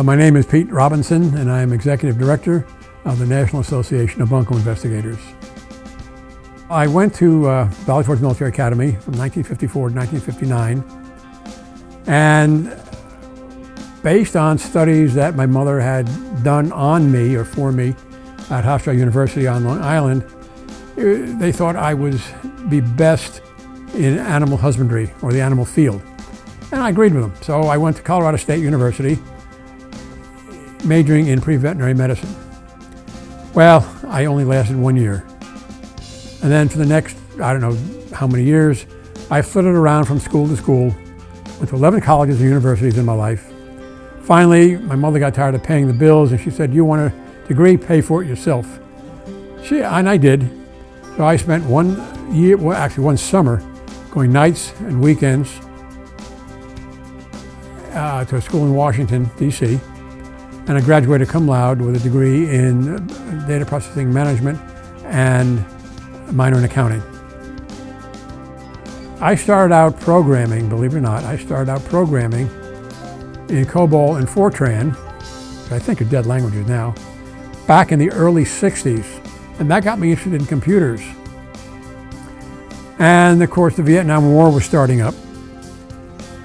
My name is Pete Robinson, and I am Executive Director of the National Association of Bunco Investigators. I went to Valley Forge Military Academy from 1954 to 1959, and based on studies that my mother had done on me or for me at Hofstra University on Long Island, they thought I would be best in animal husbandry or the animal field. And I agreed with them. So I went to Colorado State University, majoring in pre-veterinary medicine. Well, I only lasted 1 year. And then for the next, I don't know how many years, I flitted around from school to school, went to 11 colleges and universities in my life. Finally, my mother got tired of paying the bills and she said, "You want a degree, pay for it yourself." And I did. So I spent 1 year, well actually 1 summer, going nights and weekends to a school in Washington, D.C. And I graduated cum laude with a degree in data processing management and a minor in accounting. I started out programming, believe it or not, in COBOL and Fortran, which I think are dead languages now, back in the early 60s. And that got me interested in computers. And of course, the Vietnam War was starting up.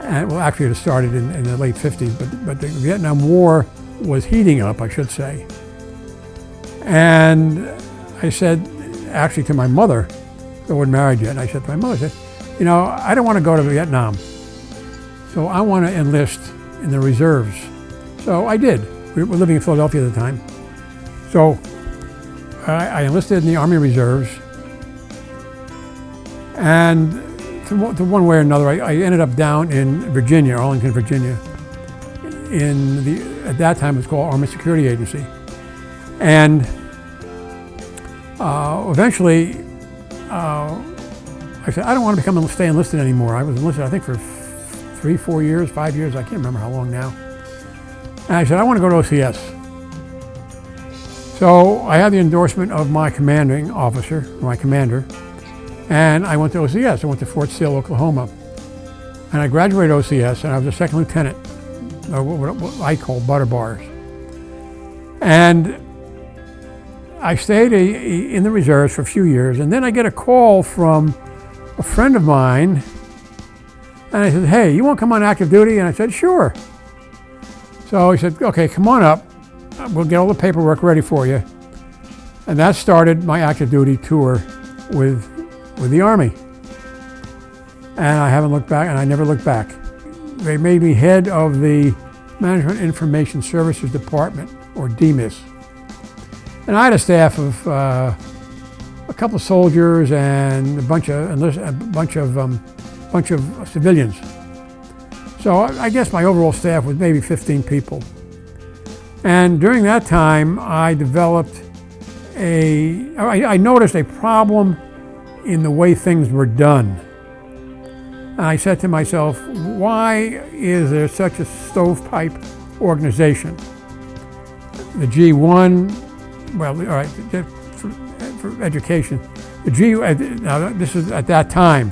And, well, actually, it started in the late 50s, but the Vietnam War was heating up, I should say. And I said, actually to my mother, I wasn't married yet, and I said to my mother, I said, "You know, I don't want to go to Vietnam, so I want to enlist in the reserves." So I did. We were living in Philadelphia at the time. So I enlisted in the Army Reserves, and to one way or another, I ended up down in Virginia, Arlington, Virginia, at that time it was called Army Security Agency. And eventually, I said, I don't want to stay enlisted anymore. I was enlisted, I think, for 3, 4 years, 5 years, I can't remember how long now. And I said, I want to go to OCS. So I had the endorsement of my commanding officer, my commander, and I went to OCS. I went to Fort Sill, Oklahoma. And I graduated OCS, and I was a second lieutenant, or what I call butter bars. And I stayed in the reserves for a few years, and then I get a call from a friend of mine, and I said, "Hey, you want to come on active duty?" And I said, "Sure." So he said, "Okay, come on up. We'll get all the paperwork ready for you." And that started my active duty tour with the Army. And I haven't looked back, and I never looked back. They made me head of the Management Information Services Department, or DMIS. And I had a staff of a couple of soldiers and a bunch of civilians. So I guess my overall staff was maybe 15 people. And during that time, I noticed a problem in the way things were done. And I said to myself, why is there such a stovepipe organization? The G1, well, all right, for education, now this is at that time,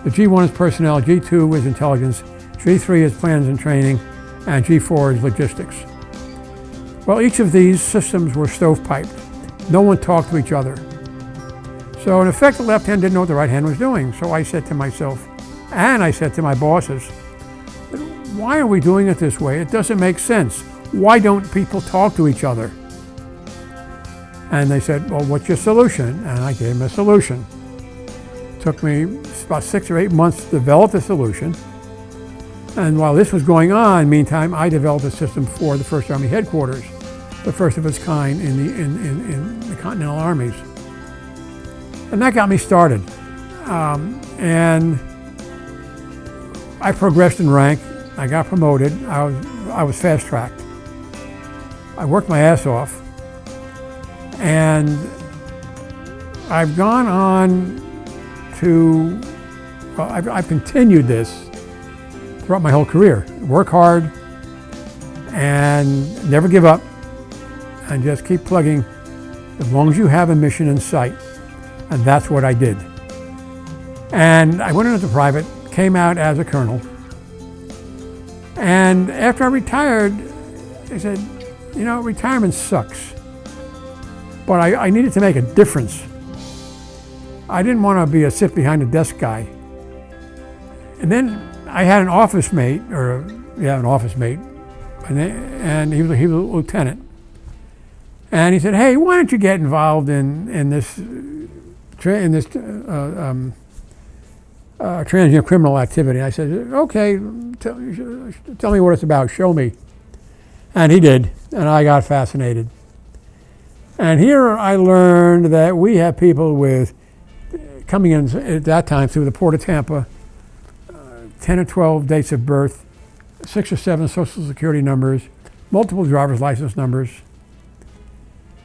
the G1 is personnel, G2 is intelligence, G3 is plans and training, and G4 is logistics. Well, each of these systems were stovepiped. No one talked to each other. So in effect, the left hand didn't know what the right hand was doing. So I said to myself, and I said to my bosses, why are we doing it this way? It doesn't make sense. Why don't people talk to each other? And they said, well, what's your solution? And I gave them a solution. It took me about 6 or 8 months to develop the solution. And while this was going on, meantime, I developed a system for the 1st Army Headquarters, the first of its kind in the Continental Armies. And that got me started. And I progressed in rank. I got promoted. I was fast-tracked. I worked my ass off. And I've gone on to, well, I've continued this throughout my whole career. Work hard and never give up and just keep plugging as long as you have a mission in sight. And that's what I did. And I went into private, came out as a colonel. And after I retired, I said, you know, retirement sucks, but I needed to make a difference. I didn't want to be a sit behind the desk guy. And then I had an office mate, and he was a lieutenant. And he said, "Hey, why don't you get involved in this transient criminal activity?" And I said, "Okay, tell me what it's about. Show me." And he did, and I got fascinated. And here I learned that we have people coming in at that time through the Port of Tampa, 10 or 12 dates of birth, 6 or 7 social security numbers, multiple driver's license numbers.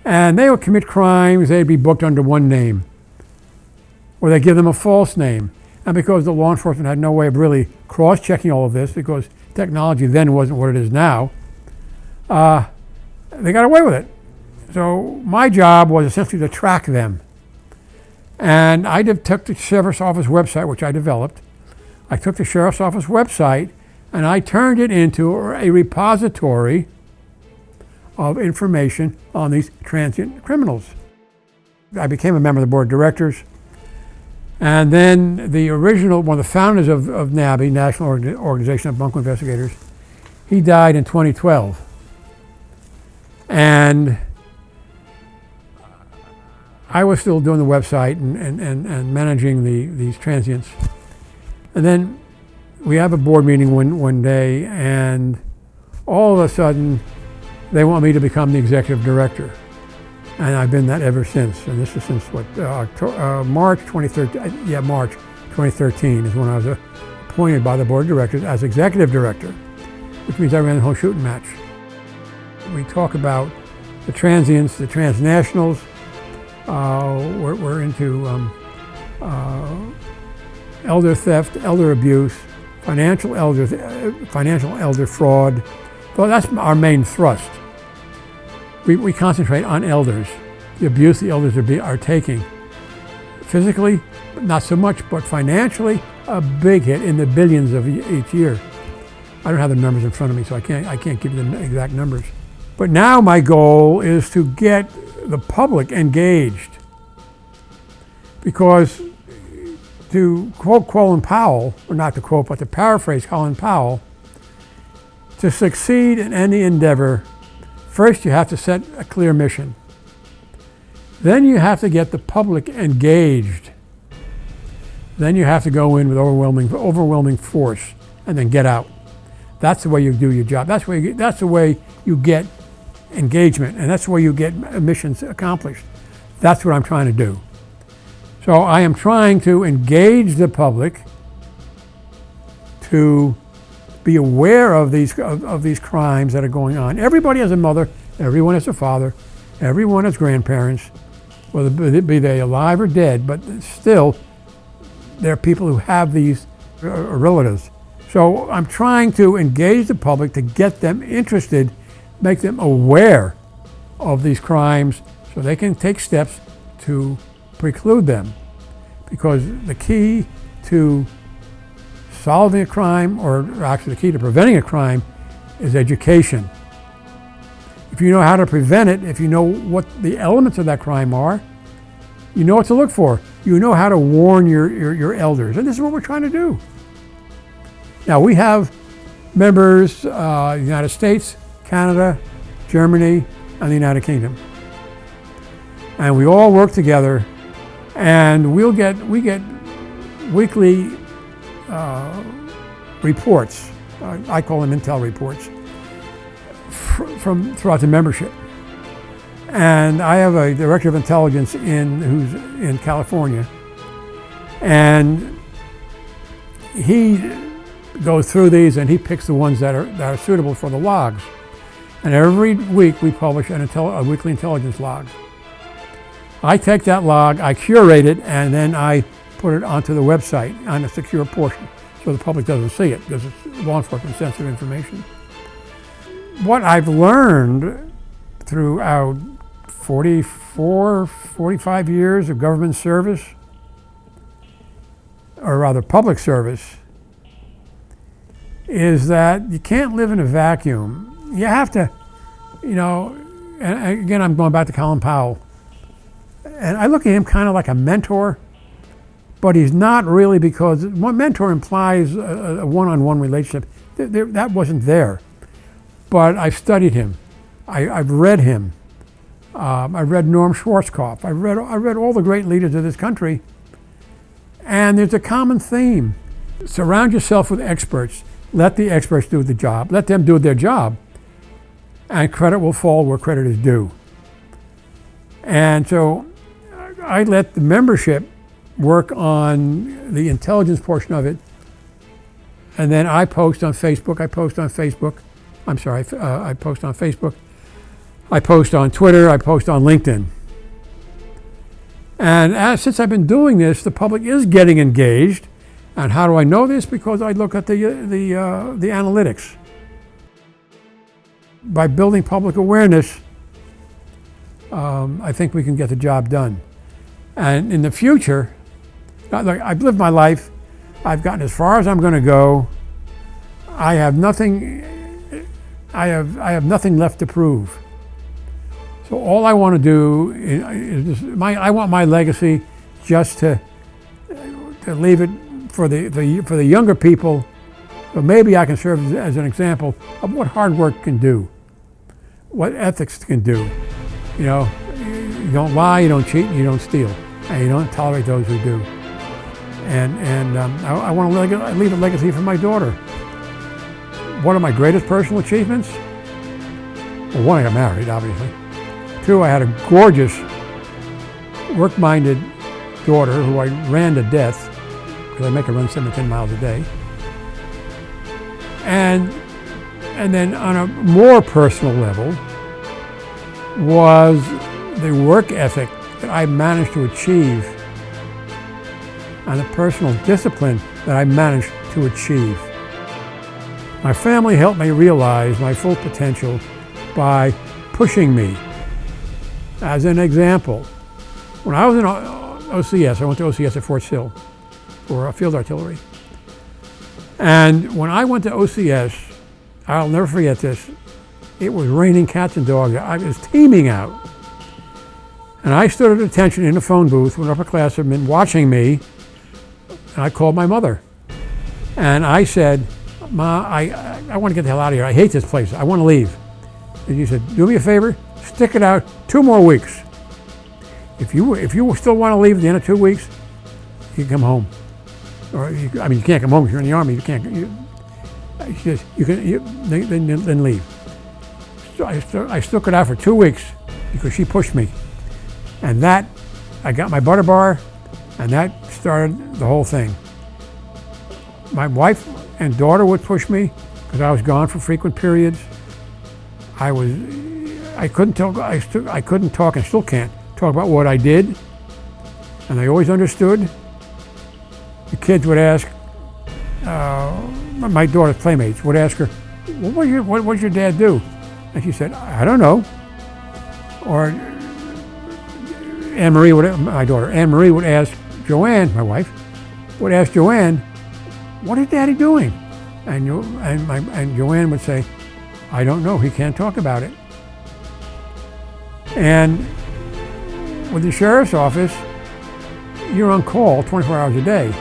And they would commit crimes, they'd be booked under one name. Or they give them a false name. And because the law enforcement had no way of really cross-checking all of this, because technology then wasn't what it is now, they got away with it. So my job was essentially to track them. And I took the Sheriff's Office website, which I developed. I took the Sheriff's Office website and I turned it into a repository of information on these transient criminals. I became a member of the board of directors. And then one of the founders of NABI, National Organization of Bunco Investigators, he died in 2012. And I was still doing the website and managing these transients. And then we have a board meeting one day, and all of a sudden they want me to become the executive director. And I've been that ever since. And this is since March 2013. Yeah, March 2013 is when I was appointed by the board of directors as executive director, which means I ran the whole shooting match. We talk about the transients, the transnationals. We're into elder theft, elder abuse, financial elder fraud. Well, that's our main thrust. We concentrate on elders, the abuse the elders are taking. Physically, not so much, but financially, a big hit in the billions of each year. I don't have the numbers in front of me, so I can't give you the exact numbers. But now my goal is to get the public engaged. Because to quote Colin Powell, or not to quote, but to paraphrase Colin Powell, to succeed in any endeavor, first you have to set a clear mission. Then you have to get the public engaged. Then you have to go in with overwhelming force and then get out. That's the way you do your job. That's the way you get engagement, and that's the way you get missions accomplished. That's what I'm trying to do. So I am trying to engage the public to be aware of these crimes that are going on. Everybody has a mother, everyone has a father, everyone has grandparents, whether be they alive or dead, but still there are people who have these relatives. So I'm trying to engage the public to get them interested, make them aware of these crimes so they can take steps to preclude them. Because the key to solving a crime, or actually the key to preventing a crime, is education. If you know how to prevent it, if you know what the elements of that crime are, you know what to look for. You know how to warn your elders. And this is what we're trying to do. Now we have members, the United States, Canada, Germany, and the United Kingdom. And we all work together, and we get weekly reports. I call them intel reports from throughout the membership. And I have a director of intelligence who's in California, and he goes through these and he picks the ones that are suitable for the logs. And every week we publish a weekly intelligence log. I take that log, I curate it, and then I put it onto the website on a secure portion so the public doesn't see it because it's law enforcement sensitive information. What I've learned throughout 45 years of government service, or rather public service, is that you can't live in a vacuum. You have to You know, and again, I'm going back to Colin Powell. And I look at him kind of like a mentor, but he's not really, because one mentor implies a one-on-one relationship. That wasn't there. But I've studied him. I've read him. I've read Norm Schwarzkopf. I read all the great leaders of this country. And there's a common theme. Surround yourself with experts. Let the experts do the job. Let them do their job. And credit will fall where credit is due. And so I let the membership work on the intelligence portion of it. And then I post on Facebook. I post on Facebook. I post on Twitter. I post on LinkedIn. And since I've been doing this, the public is getting engaged. And how do I know this? Because I look at the analytics. By building public awareness, I think we can get the job done. And in the future, look, I've lived my life. I've gotten as far as I'm going to go. I have nothing. I have nothing left to prove. So all I want to do is I want my legacy just to leave it for the younger people. But maybe I can serve as an example of what hard work can do, what ethics can do. You know, you don't lie, you don't cheat, you don't steal, and you don't tolerate those who do. And I want to leave a legacy for my daughter. One of my greatest personal achievements, well, one, I got married, obviously. Two, I had a gorgeous, work-minded daughter who I ran to death, because I make her run 7 to 10 miles a day. And then on a more personal level was the work ethic that I managed to achieve and the personal discipline that I managed to achieve. My family helped me realize my full potential by pushing me. As an example, when I was in OCS, I went to OCS at Fort Sill for field artillery. And when I went to OCS, I'll never forget this, it was raining cats and dogs. I was teeming out. And I stood at attention in a phone booth with upperclassmen watching me, and I called my mother. And I said, Ma, I want to get the hell out of here. I hate this place. I want to leave. And she said, do me a favor, stick it out 2 more weeks. If you still want to leave at the end of 2 weeks, you can come home. Or you can't come home if you're in the Army. You can't. She says, then leave. So I stuck it out for 2 weeks because she pushed me. And that, I got my butter bar, and that started the whole thing. My wife and daughter would push me because I was gone for frequent periods. I couldn't talk and still can't talk about what I did, and they always understood. The kids would ask, my daughter's playmates would ask her, what did your dad do? And she said, I don't know. Or my daughter, Anne Marie would ask Joanne, my wife, would ask Joanne, what is Daddy doing? And Joanne would say, I don't know, he can't talk about it. And with the sheriff's office, you're on call 24 hours a day.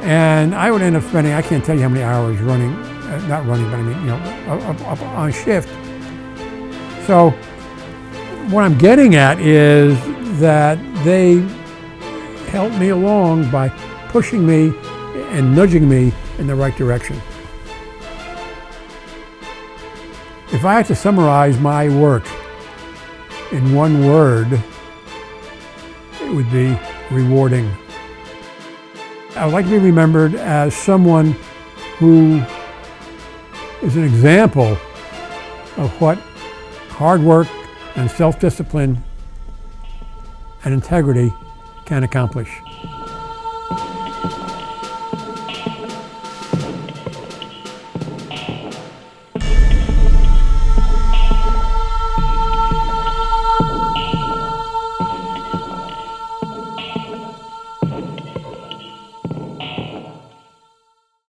And I would end up spending, I can't tell you how many hours running, not running, but I mean, up on shift. So what I'm getting at is that they helped me along by pushing me and nudging me in the right direction. If I had to summarize my work in one word, it would be rewarding. I would like to be remembered as someone who is an example of what hard work and self-discipline and integrity can accomplish.